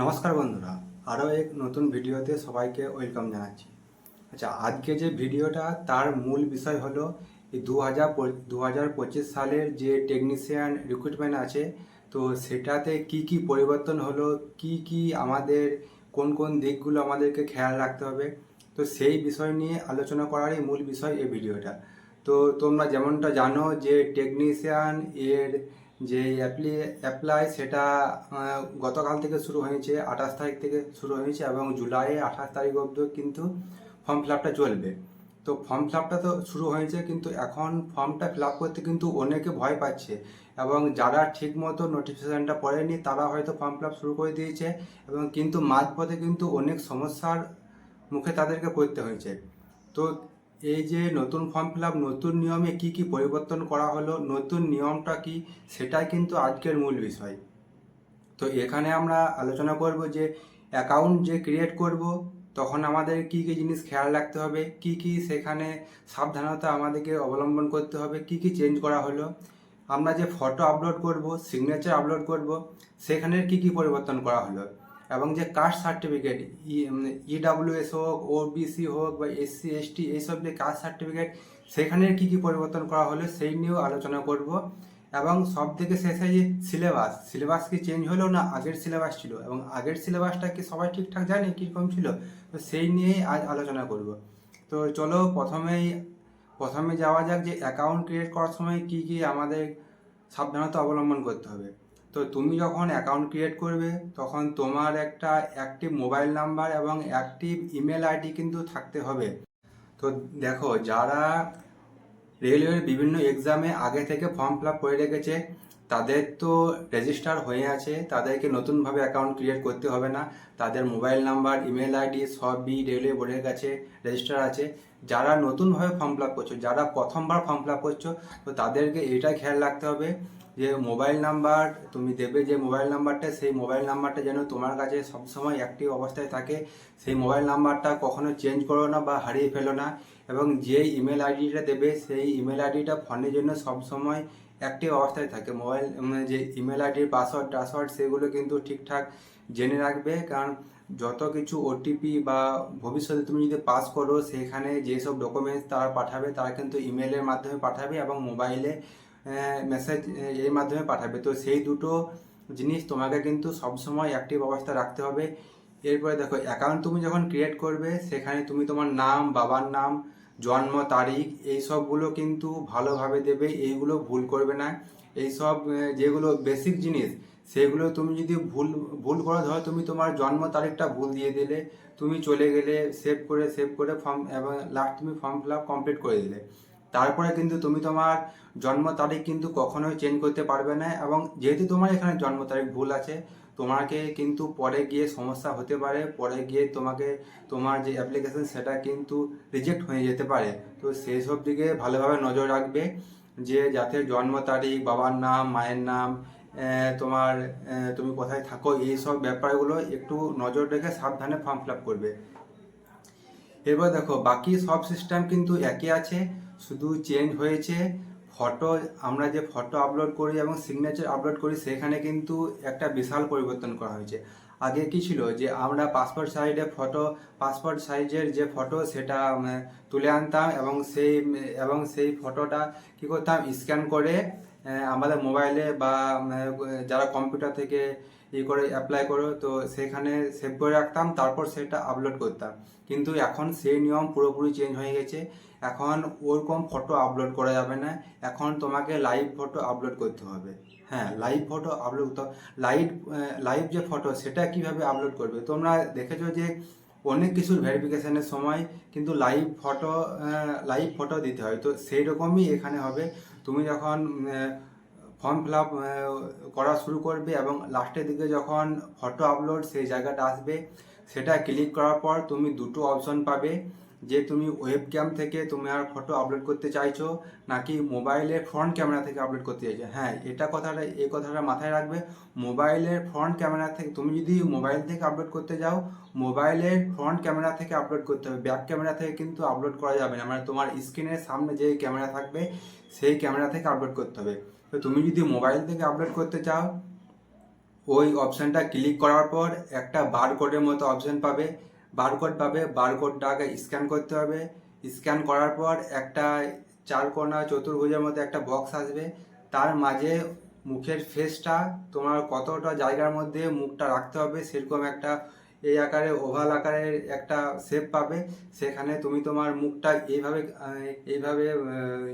নমস্কার বন্ধুরা, আরও এক নতুন ভিডিওতে সবাইকে ওয়েলকাম জানাচ্ছি। আচ্ছা, আজকে যে ভিডিওটা তার মূল বিষয় হলো এই 2025 সালের যে টেকনিশিয়ান রিক্রুটমেন্ট আছে, তো সেটাতে কি কি পরিবর্তন হলো, কি কি আমাদের কোন কোন দিকগুলো আমাদেরকে খেয়াল রাখতে হবে, তো সেই বিষয় নিয়ে আলোচনা করারই মূল বিষয় এই ভিডিওটা। তো তোমরা যেমনটা জানো যে টেকনিশিয়ান এর যে অ্যাপ্লাই সেটা গতকাল থেকে শুরু হয়েছে, 28 তারিখ থেকে শুরু হয়েছে এবং জুলাই 28 তারিখ অবধি কিন্তু ফর্ম ফিল আপটা চলবে। তো ফর্ম ফিল আপটা তো শুরু হয়েছে, কিন্তু এখন ফর্মটা ফিল আপ করতে কিন্তু অনেকে ভয় পাচ্ছে এবং যারা ঠিকমতো নোটিফিকেশানটা পড়েনি তারা হয়তো ফর্ম ফিল আপ শুরু করে দিয়েছে এবং কিন্তু মাঝপথে কিন্তু অনেক সমস্যার মুখে তাদেরকে পড়তে হয়েছে। তো এই যে নতুন ফর্ম ফিল আপ, নতুন নিয়মে কি কি পরিবর্তন করা হলো, নতুন নিয়মটা কি, সেটাই কিন্তু আজকের মূল বিষয়। তো এখানে আমরা আলোচনা করব যে অ্যাকাউন্ট যে ক্রিয়েট করব তখন আমাদের কি কি জিনিস খেয়াল রাখতে হবে, কি কি সেখানে সাবধানতা আমাদেরকে অবলম্বন করতে হবে, কি কি চেঞ্জ করা হলো, আমরা যে ফটো আপলোড করব, সিগনেচার আপলোড করব, সেখানের কি কি পরিবর্তন করা হলো, এবং যে কাস্ট সার্টিফিকেট ইডাব্লিউএস হোক, ওবিসি হোক বা এসসি এসটি এইসব যে কাস্ট সার্টিফিকেট সেখানের কি কি পরিবর্তন করা হলো সেই নিয়েও আলোচনা করব। এবং সব থেকে শেষে যে সিলেবাস কি চেঞ্জ হলো না আগের সিলেবাস ছিল, এবং আগের সিলেবাসটা কি সবাই ঠিকঠাক জানে কীরকম ছিল, তো সেই নিয়েই আজ আলোচনা করব। তো চলো প্রথমে যাওয়া যাক যে অ্যাকাউন্ট ক্রিয়েট করার সময় কি কি আমাদের সাবধানতা অবলম্বন করতে হবে। তো তুমি যখন অ্যাকাউন্ট ক্রিয়েট করবে তখন তোমার একটা অ্যাক্টিভ মোবাইল নাম্বার এবং অ্যাক্টিভ ইমেল আইডি কিন্তু থাকতে হবে। তো দেখো, যারা রেলওয়ের বিভিন্ন এক্সামে আগে থেকে ফর্ম ফিল আপ করে রেখেছে তাদের তো রেজিস্টার হয়ে আছে, তাদেরকে নতুনভাবে অ্যাকাউন্ট ক্রিয়েট করতে হবে না। তাদের মোবাইল নাম্বার, ইমেল আইডি সবই রেলওয়ে বোর্ডের কাছে রেজিস্টার আছে। যারা নতুনভাবে ফর্ম ফিল আপ করছো, যারা প্রথমবার ফর্ম ফিল আপ করছো, তো তাদেরকে এটাই খেয়াল রাখতে হবে যে মোবাইল নাম্বার তুমি দেবে, যে মোবাইল নাম্বারটা সেই মোবাইল নাম্বারটা যেন তোমার কাছে সবসময় অ্যাক্টিভ অবস্থায় থাকে। সেই মোবাইল নাম্বারটা কখনো চেঞ্জ করো না বা হারিয়ে ফেলো না। এবং যে ইমেল আইডিটা দেবে সেই ইমেল আইডিটা ফোনের জন্য সবসময় অ্যাক্টিভ অবস্থায় থাকে। মোবাইল যে ইমেল আইডির পাসওয়ার্ড সেগুলো কিন্তু ঠিকঠাক জেনে রাখবে, কারণ যত কিছু ওটিপি বা ভবিষ্যতে তুমি যদি পাস করো সেখানে যেসব ডকুমেন্টস তারা পাঠাবে তারা কিন্তু ইমেলের মাধ্যমে পাঠাবে এবং মোবাইলে মেসেজ এর মাধ্যমে পাঠাবে। তো সেই দুটো জিনিস তোমাকে কিন্তু সবসময় অ্যাক্টিভ অবস্থায় রাখতে হবে। এরপরে দেখো, অ্যাকাউন্ট তুমি যখন ক্রিয়েট করবে সেখানে তুমি তোমার নাম, বাবার নাম, জন্ম তারিখ এই সবগুলো কিন্তু ভালোভাবে দেবে, এইগুলো ভুল করবে না। এইসব যেগুলো বেসিক জিনিস সেগুলো তুমি যদি ভুল ভুল করে, ধরো তুমি তোমার জন্ম তারিখটা ভুল দিয়ে দিলে, তুমি চলে গেলে সেভ করে ফর্ম এবং লাস্ট তুমি ফর্ম ফিল আপ কমপ্লিট করে দিলে, তারপরে কিন্তু তুমি তোমার জন্ম তারিখ কিন্তু কখনোই চেঞ্জ করতে পারবে না। এবং যেহেতু তোমার এখানে জন্ম তারিখ ভুল আছে, তোমাকে কিন্তু পরে গিয়ে সমস্যা হতে পারে, পরে গিয়ে তোমার যে অ্যাপ্লিকেশন সেটা কিন্তু রিজেক্ট হয়ে যেতে পারে। তো সেই সব দিকে ভালোভাবে নজর রাখবে যে যাতে জন্ম তারিখ, বাবার নাম, মায়ের নাম, তুমি কোথায় থাকো, এই সব ব্যাপারগুলো একটু নজর রেখে সাবধানে ফর্ম ফিল আপ করবে। এবার দেখো, বাকি সব সিস্টেম কিন্তু একই আছে, শুধু চেঞ্জ হয়েছে ফটো। আমরা যে ফটো আপলোড করি এবং সিগনেচার আপলোড করি সেখানে কিন্তু একটা বিশাল পরিবর্তন করা হয়েছে। আগে কি ছিল যে আমরা পাসপোর্ট সাইজের যে ফটো সেটা তুলে আনতাম এবং সেই ফটোটা কি করতাম, স্ক্যান করে আমাদের মোবাইলে বা যারা কম্পিউটার থেকে করে অ্যাপ্লাই করো তো সেখানে সেভ করে রাখতাম, তারপর সেটা আপলোড করতাম। কিন্তু এখন সেই নিয়ম পুরোপুরি চেঞ্জ হয়ে গেছে। এখন ওরকম ফটো আপলোড করা যাবে না, এখন তোমাকে লাইভ ফটো আপলোড করতে হবে। হ্যাঁ, লাইভ ফটো আপলোড করতে হবে। লাইভ লাইভ যে ফটো সেটা কিভাবে আপলোড করবে, তোমরা দেখেছো যে অনেক কিছুর ভেরিফিকেশনের সময় কিন্তু লাইভ ফটো দিতে হয়, তো সেই রকমই এখানে হবে। তুমি যখন ফর্ম ফিল আপ করা শুরু করবে এবং লাস্টের দিকে যখন ফটো আপলোড সেই জায়গাটা আসবে, সেটা ক্লিক করার পর তুমি দুটো অপশন পাবে, যে তুমি ওয়েব ক্যাম থেকে তুমি আর ফটো আপলোড করতে চাইছো নাকি মোবাইলের ফ্রন্ট ক্যামেরা থেকে আপলোড করতে চাইছো। হ্যাঁ, এই কথাটা মাথায় রাখবে। মোবাইলের ফ্রন্ট ক্যামেরা থেকে তুমি যদি মোবাইল থেকে আপলোড করতে যাও, মোবাইলের ফ্রন্ট ক্যামেরা থেকে আপলোড করতে হবে, ব্যাক ক্যামেরা থেকে কিন্তু আপলোড করা যাবে না। মানে তোমার স্ক্রিনের সামনে যে ক্যামেরা থাকবে সেই ক্যামেরা থেকে আপলোড করতে হবে। তো তুমি যদি মোবাইল থেকে আপলোড করতে চাও ওই অপশানটা ক্লিক করার পর একটা বারকোডের মতো অপশান পাবে, বারকোডটাকে স্ক্যান করতে হবে। স্ক্যান করার পর একটা চারকোনা চতুর্ভুজের মতো একটা বক্স আসবে, তার মাঝে মুখের ফেসটা তোমার কতটা জায়গার মধ্যে মুখটা রাখতে হবে সেরকম একটা এই আকারে ওভাল আকারের একটা শেপ পাবে। সেখানে তুমি তোমার মুখটা এইভাবে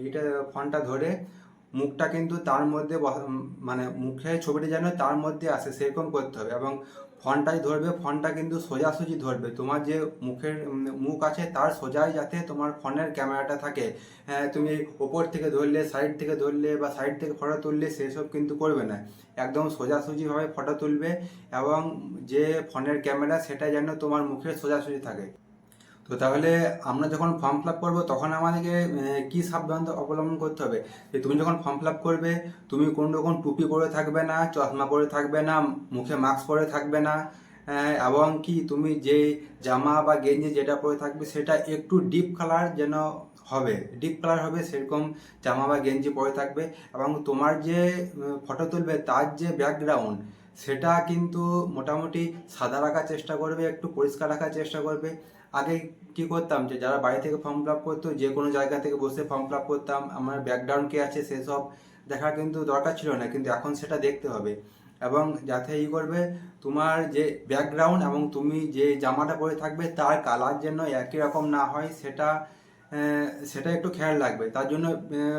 এটা ফন্টটা ধরে মুখটা কিন্তু তার মধ্যে মানে মুখের ছবিটা যেন তার মধ্যে আসে সেরকম করতে হবে, এবং ফন্টটাই ধরবে, ফন্টটা কিন্তু সোজাসুজি ধরবে, তোমার যে মুখ আছে তার সোজাই যাতে তোমার ফোনের ক্যামেরাটা থাকে। হ্যাঁ, তুমি ওপর থেকে ধরলে, সাইড থেকে ধরলে বা সাইড থেকে ফটো তুললে সেসব কিন্তু করবে না, একদম সোজাসুজিভাবে ফটো তুলবে, এবং যে ফোনের ক্যামেরা সেটা যেন তোমার মুখের সোজাসুজি থাকে। তো তাহলে আমরা যখন ফর্ম ফিল আপ করবো তখন আমাদেরকে কী সাবধানতা অবলম্বন করতে হবে, যে তুমি যখন ফর্ম ফিল আপ করবে তুমি কোনো রকম টুপি পরে থাকবে না, চশমা পরে থাকবে না, মুখে মাস্ক পরে থাকবে না, এবং কি তুমি যে জামা বা গেঞ্জি যেটা পরে থাকবে সেটা একটু ডিপ কালার যেন হবে, ডিপ কালার হবে সেরকম জামা বা গেঞ্জি পরে থাকবে, এবং তোমার যে ফটো তুলবে তার যে ব্যাকগ্রাউন্ড সেটা কিন্তু মোটামুটি সাদা রাখার চেষ্টা করবে, একটু পরিষ্কার রাখার চেষ্টা করবে। আগে কি করতাম, যে যারা বাড়ি থেকে ফর্ম ফিল আপ করতো যে কোনো জায়গা থেকে বসে ফর্ম ফিল আপ করতাম, আমার ব্যাকগ্রাউন্ড কে আছে সেসব দেখার কিন্তু দরকার ছিল না, কিন্তু এখন সেটা দেখতে হবে। এবং যাতে করবে তোমার যে ব্যাকগ্রাউন্ড এবং তুমি যে জামাটা পরে থাকবে তার কালার যেন একই রকম না হয়, সেটা একটু খেয়াল রাখবে। তার জন্য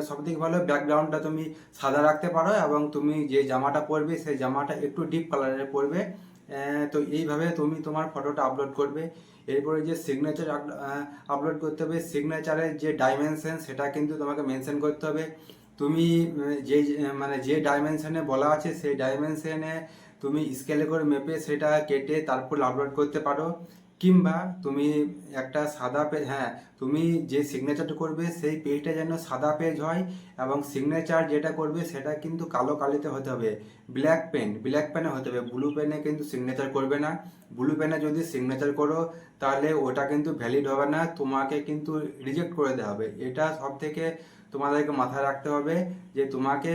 সবথেকে ভালো ব্যাকগ্রাউন্ডটা তুমি সাদা রাখতে পারো, এবং তুমি যে জামাটা পরবে সেই জামাটা একটু ডিপ কালারের পরবে। তো এইভাবে তুমি তোমার ফটোটা আপলোড করবে। এরপরে যে সিগনেচার আপলোড করতে হবে, সিগনেচারের যে ডাইমেনশন সেটা কিন্তু তোমাকে মেনশন করতে হবে। তুমি যে ডাইমেনশনে বলা আছে সেই ডাইমেনশনে তুমি স্কেলে করে মেপে সেটা কেটে তারপর আপলোড করতে পারো, কিংবা তুমি একটা সাদা পেজ, হ্যাঁ, তুমি যে সিগনেচারটা করবে সেই পেজটা যেন সাদা পেজ হয়, এবং সিগনেচার যেটা করবে সেটা কিন্তু কালো কালিতে হতে হবে, ব্ল্যাক পেনে হতে হবে, ব্লু পেনে কিন্তু সিগনেচার করবে না। ব্লু পেনে যদি সিগনেচার করো তাহলে ওটা কিন্তু ভ্যালিড হবে না, তোমাকে কিন্তু রিজেক্ট করে দেওয়া হবে। এটা সব থেকে তোমাদেরকে মাথায় রাখতে হবে, যে তোমাকে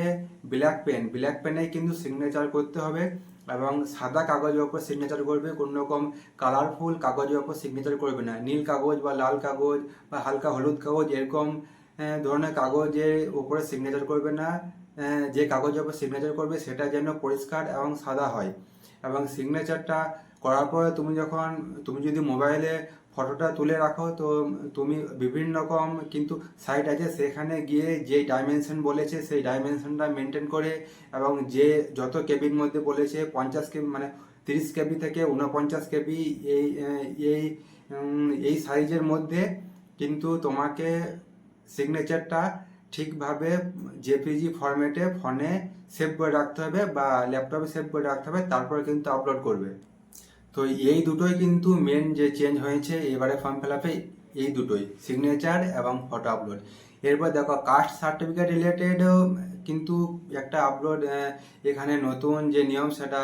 ব্ল্যাক পেনেই কিন্তু সিগনেচার করতে হবে, এবং সাদা কাগজের ওপর সিগনেচার করবে, কোনো রকম কালারফুল কাগজের ওপর সিগনেচার করবে না, নীল কাগজ বা লাল কাগজ বা হালকা হলুদ কাগজ এরকম ধরনের কাগজের ওপরে সিগনেচার করবে না। যে কাগজের ওপর সিগনেচার করবে সেটা যেন পরিষ্কার এবং সাদা হয়। এবং সিগনেচারটা করার পরে তুমি যদি মোবাইলে ফটোটা তুলে রাখো, তো তুমি বিভিন্ন রকম কিন্তু সাইট আছে, সেখানে গিয়ে যে ডাইমেনশন বলেছে সেই ডাইমেনশনটা মেনটেন করে, এবং যে যত কেবির মধ্যে বলেছে 50 কেবি মানে 30 কেবি থেকে 49 কেবি এই এই সাইজের মধ্যে কিন্তু তোমাকে সিগনেচারটা ঠিকভাবে জেপিজি ফরম্যাটে ফোনে সেভ করে রাখতে হবে বা ল্যাপটপে সেভ করে রাখতে হবে, তারপরে কিন্তু আপলোড করবে। তো এই দুটোই কিন্তু মেন যে চেঞ্জ হয়েছে এবারে ফর্ম ফিল আপে, এই দুটোই সিগনেচার এবং ফটো আপলোড। এরপর দেখো কাস্ট সার্টিফিকেট রিলেটেডও কিন্তু একটা আপলোড, এখানে নতুন যে নিয়ম সেটা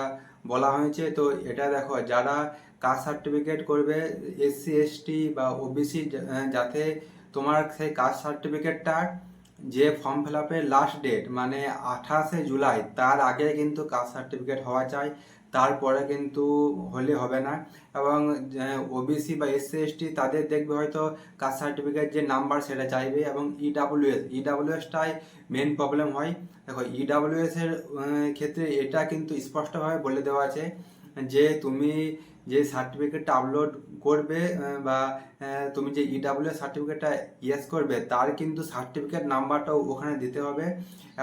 বলা হয়েছে। তো এটা দেখো, যারা কাস্ট সার্টিফিকেট করবে এসসি এসটি বা ওবিসি, যাতে তোমার সেই কাস্ট সার্টিফিকেটটা যে ফর্ম ফিল আপের লাস্ট ডেট মানে 28শে জুলাই তার আগে কিন্তু কাস্ট সার্টিফিকেট হওয়া চাই, তারপরে কিন্তু হলে হবে না। এবং ওবিসি বা এসসি এসটি তাদের দেখবে হয়তো কাস্ট সার্টিফিকেট যে নাম্বার সেটা চাইবে, এবং ইডাব্লিউএসটাই মেন প্রবলেম হয়। দেখো ইডাব্লিউএস এর ক্ষেত্রে এটা কিন্তু স্পষ্টভাবে বলে দেওয়া আছে যে তুমি যে সার্টিফিকেটটা আপলোড করবে বা তুমি যে ইডাব্লিউএস সার্টিফিকেটটা ইয়েস করবে তার কিন্তু সার্টিফিকেট নাম্বারটাও ওখানে দিতে হবে,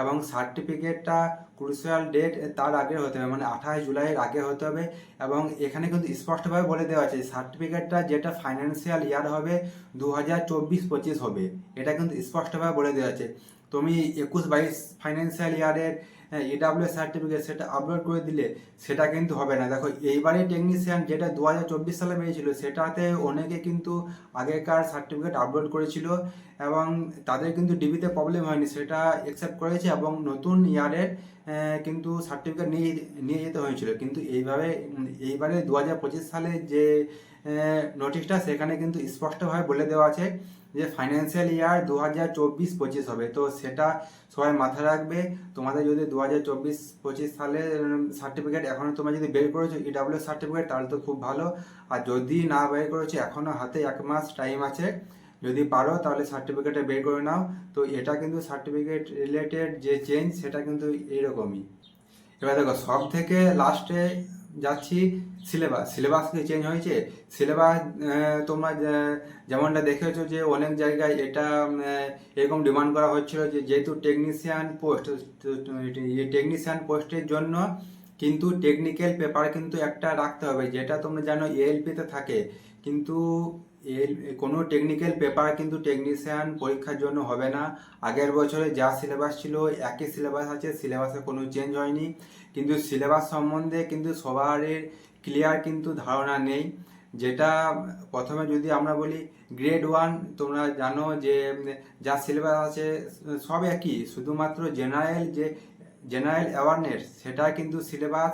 এবং সার্টিফিকেটটা ক্রুশিয়াল ডেট তার আগে হতে হবে, মানে 28 জুলাইয়ের আগে হতে হবে। এবং এখানে কিন্তু স্পষ্টভাবে বলে দেওয়া আছে সার্টিফিকেটটা যেটা ফাইন্যান্সিয়াল ইয়ার হবে 2024-25 হবে, এটা কিন্তু স্পষ্টভাবে বলে দেওয়া আছে। তুমি 21-22 ফাইন্যান্সিয়াল ইয়ারের ইডাব্লিউএস সার্টিফিকেট সেটা আপলোড করে দিলে সেটা কিন্তু হবে না। দেখো এইবারে টেকনিশিয়ান যেটা 2024 সালে বেরিয়েছিল সেটাতে অনেকে কিন্তু আগেকার সার্টিফিকেট আপলোড করেছিল, এবং তাদের কিন্তু ডিবিতে প্রবলেম হয়নি, সেটা অ্যাকসেপ্ট করেছে, এবং নতুন ইয়ারের কিন্তু সার্টিফিকেট নিয়ে নিয়ে যেতে হয়েছিল, কিন্তু এইবারে 2025 সালে যে নোটিশটা সেখানে কিন্তু স্পষ্টভাবে বলে দেওয়া আছে যে ফাইন্যান্সিয়াল ইয়ার 2024-25 হবে। তো সেটা সবাই মাথায় রাখবে। তোমাদের যদি 2024-25 সালে সার্টিফিকেট এখনও তোমরা যদি বের করেছো ইডাব্লিউ সার্টিফিকেট, তাহলে তো খুব ভালো। আর যদি না বের করেছো এখনও হাতে 1 মাস টাইম আছে, যদি পারো তাহলে সার্টিফিকেটে বের করে নাও। তো এটা কিন্তু সার্টিফিকেট রিলেটেড যে চেঞ্জ সেটা কিন্তু এইরকমই। এবার দেখো সব থেকে লাস্টে যাচ্ছি সিলেবাস কি চেঞ্জ হয়েছে। সিলেবাস তোমরা যেমনটা দেখেছো যে অনেক জায়গায় এটা এরকম ডিমান্ড করা হচ্ছিল যে যেহেতু টেকনিশিয়ান পোস্টের জন্য কিন্তু টেকনিক্যাল পেপার কিন্তু একটা রাখতে হবে, যেটা তোমরা জানো এএলপিতে থাকে। কিন্তু কোনো টেকনিক্যাল পেপার কিন্তু টেকনিশিয়ান পরীক্ষার জন্য হবে না। আগের বছরে যা সিলেবাস ছিল একই সিলেবাস আছে, সিলেবাসে কোনো চেঞ্জ হয়নি। কিন্তু সিলেবাস সম্বন্ধে কিন্তু সবারই ক্লিয়ার কিন্তু ধারণা নেই। যেটা প্রথমে যদি আমরা বলি গ্রেড 1, তোমরা জানো যে যা সিলেবাস আছে সব একই, শুধুমাত্র জেনারেল অ্যাওয়ারনেস সেটা কিন্তু সিলেবাস।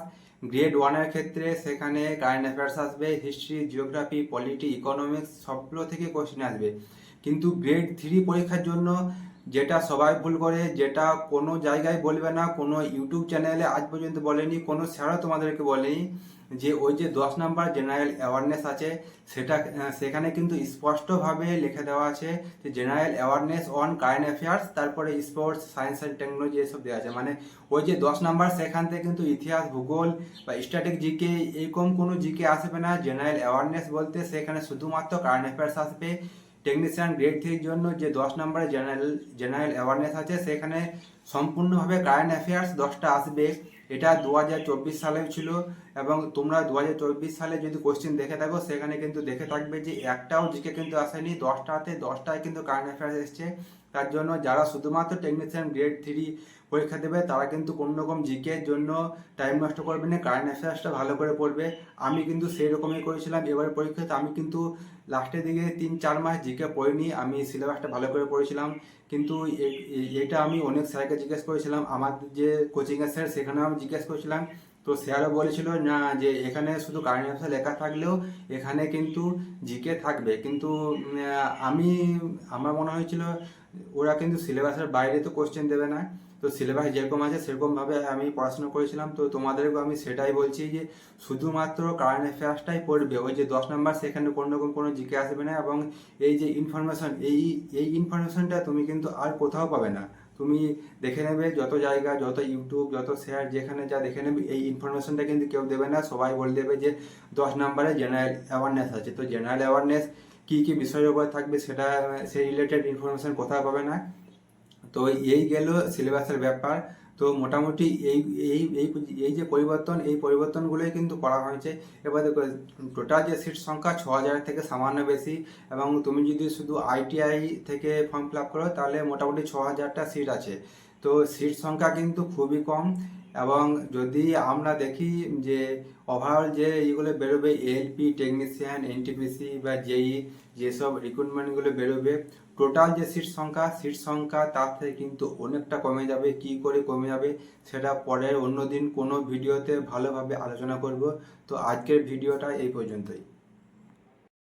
গ্রেড 1-এর ক্ষেত্রে সেখানে কারেন্ট অ্যাফেয়ার্স আসবে, হিস্ট্রি, জিওগ্রাফি, পলিটি, ইকোনমিক্স সবগুলো থেকে কোশ্চেন আসবে। কিন্তু গ্রেড 3 পরীক্ষার জন্য যেটা সবাই ভুল করে, যেটা কোনো জায়গায় বলবে না, কোনো ইউটিউব চ্যানেলে আজ পর্যন্ত বলেনি, কোনো স্যারও তোমাদেরকে বলেনি, যে ওই যে 10 নাম্বার জেনারেল অ্যাওয়ারনেস আছে সেখানে কিন্তু স্পষ্টভাবে লিখে দেওয়া আছে যে general awareness on current affairs, তারপরে স্পোর্টস, সায়েন্স অ্যান্ড টেকনোলজি এসব দেওয়া আছে। মানে ওই যে 10 নাম্বার সেখান থেকে কিন্তু ইতিহাস, ভূগোল বা স্ট্যাটিক জিকে এরকম কোনো জিকে আসবে না। জেনারেল অ্যাওয়ারনেস বলতে সেখানে শুধুমাত্র কারেন্ট অ্যাফেয়ার্স আসবে। টেকনিশিয়ান গ্রেড 3-র জন্য যে 10 নম্বরের জেনারেল অ্যাওয়ারনেস আছে সেখানে সম্পূর্ণভাবে কারেন্ট অ্যাফেয়ার্স 10টা আসবে। এটা 2024 সালেও ছিল, এবং তোমরা 2024 সালে যদি কোশ্চেন দেখে থাকো সেখানে কিন্তু দেখে থাকবে যে একটাও জিকে কিন্তু আসেনি, 10টায় কিন্তু কারেন্ট অ্যাফেয়ার্স এসছে। তার জন্য যারা শুধুমাত্র টেকনিশিয়ান গ্রেড 3 পরীক্ষা দেবে তারা কিন্তু কোনো রকম জিকের জন্য টাইম নষ্ট করবে না, কারেন্ট অ্যাফেয়ার্সটা ভালো করে পড়বে। আমি কিন্তু সেই রকমই করেছিলাম এবারে পরীক্ষাতে। আমি কিন্তু লাস্টের দিকে 3-4 মাস জিকে পড়িনি, আমি সিলেবাসটা ভালো করে পড়েছিলাম। কিন্তু এটা আমি অনেক স্যারকে জিজ্ঞেস করেছিলাম, আমার যে কোচিংয়ের স্যার সেখানেও আমি জিজ্ঞেস করেছিলাম। তো স্যারও বলেছিল না যে এখানে শুধু কারেন্ট অ্যাফেয়ার্স লেখা থাকলেও এখানে কিন্তু জিকে থাকবে। কিন্তু আমার মনে হয়েছিল ওরা কিন্তু সিলেবাসের বাইরে তো কোশ্চেন দেবে না, তো সিলেবাস যেরকম আছে সেরকমভাবে আমি পড়াশোনা করেছিলাম। তো তোমাদেরকেও আমি সেটাই বলছি যে শুধুমাত্র কারেন্ট অ্যাফেয়ার্সটাই পড়বে, ওই যে 10 নাম্বার সেখানে কোনো রকম কোনো জিকে আসবে না। এবং এই যে ইনফরমেশন, এই ইনফরমেশনটা তুমি কিন্তু আর কোথাও পাবে না। তুমি দেখে নেবে যত জায়গা, যত ইউটিউব, যত শেয়ার, যেখানে যা দেখে নেবে এই ইনফরমেশনটা কিন্তু কেউ দেবে না। সবাই বলে দেবে যে 10 নাম্বারে জেনারেল অ্যাওয়ারনেস আছে। তো জেনারেল অ্যাওয়ারনেস কী কী বিষয়ের উপর থাকবে সেটা সেই রিলেটেড ইনফরমেশন কোথাও পাবে না। তো এই গেল সিলেবাসের ব্যাপার। তো মোটামুটি এই এই এই এই যে এই পরিবর্তনগুলোই কিন্তু করা হয়েছে। এবার দেখো টোটাল যে সিট সংখ্যা 6000 থেকে সামান্য বেশি, এবং তুমি যদি শুধু আইটিআই থেকে ফর্ম ফিল আপ করো তাহলে মোটামুটি 6000টা সিট আছে। তো সিট সংখ্যা কিন্তু খুবই কম। এবং যদি আমরা দেখি যে ওভারঅল যে এইগুলো বেরোবে এএলপি, টেকনিশিয়ান, এনটিপিসি বা জেই, যেসব রিক্রুটমেন্টগুলো বেরোবে, টোটাল যে সিট সংখ্যা তার থেকে কিন্তু অনেকটা কমে যাবে। কি করে কমে যাবে সেটা পরের অন্য দিন কোনো ভিডিওতে ভালোভাবে আলোচনা করব। তো আজকের ভিডিওটা এই পর্যন্তই।